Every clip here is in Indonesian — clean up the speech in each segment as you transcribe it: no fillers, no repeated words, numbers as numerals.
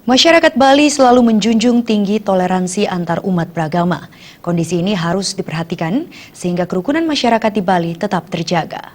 Masyarakat Bali selalu menjunjung tinggi toleransi antar umat beragama. Kondisi ini harus diperhatikan sehingga kerukunan masyarakat di Bali tetap terjaga.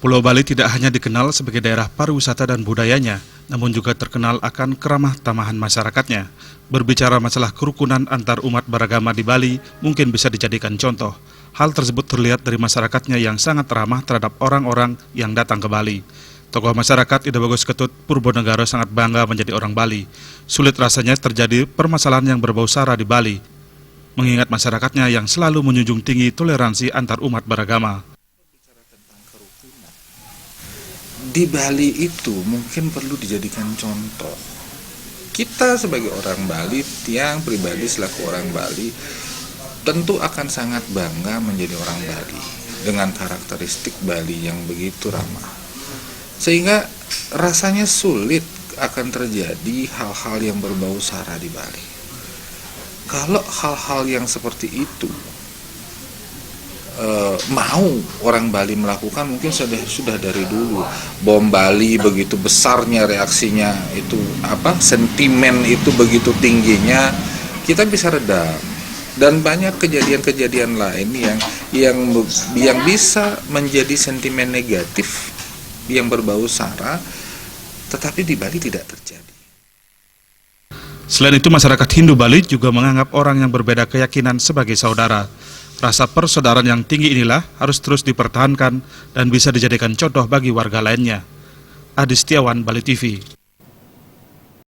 Pulau Bali tidak hanya dikenal sebagai daerah pariwisata dan budayanya, namun juga terkenal akan keramah tamahan masyarakatnya. Berbicara masalah kerukunan antar umat beragama di Bali mungkin bisa dijadikan contoh. Hal tersebut terlihat dari masyarakatnya yang sangat ramah terhadap orang-orang yang datang ke Bali. Tokoh masyarakat Ida Bagus Ketut Purbonegoro sangat bangga menjadi orang Bali. Sulit rasanya terjadi permasalahan yang berbau sara di Bali, mengingat masyarakatnya yang selalu menjunjung tinggi toleransi antar umat beragama. Di Bali itu mungkin perlu dijadikan contoh. Kita sebagai orang Bali, Tiang pribadi selaku orang Bali, tentu akan sangat bangga menjadi orang Bali dengan karakteristik Bali yang begitu ramah. Sehingga rasanya sulit akan terjadi hal-hal yang berbau sara di Bali. Kalau hal-hal yang seperti itu mau orang Bali melakukan, mungkin sudah dari dulu. Bom Bali begitu besarnya reaksinya, itu sentimen itu begitu tingginya, kita bisa redam. Dan banyak kejadian-kejadian lain yang bisa menjadi sentimen negatif yang berbau sara, tetapi di Bali tidak terjadi. Selain itu, masyarakat Hindu Bali juga menganggap orang yang berbeda keyakinan sebagai saudara. Rasa persaudaraan yang tinggi inilah harus terus dipertahankan dan bisa dijadikan contoh bagi warga lainnya. Adi Setiawan, Bali TV.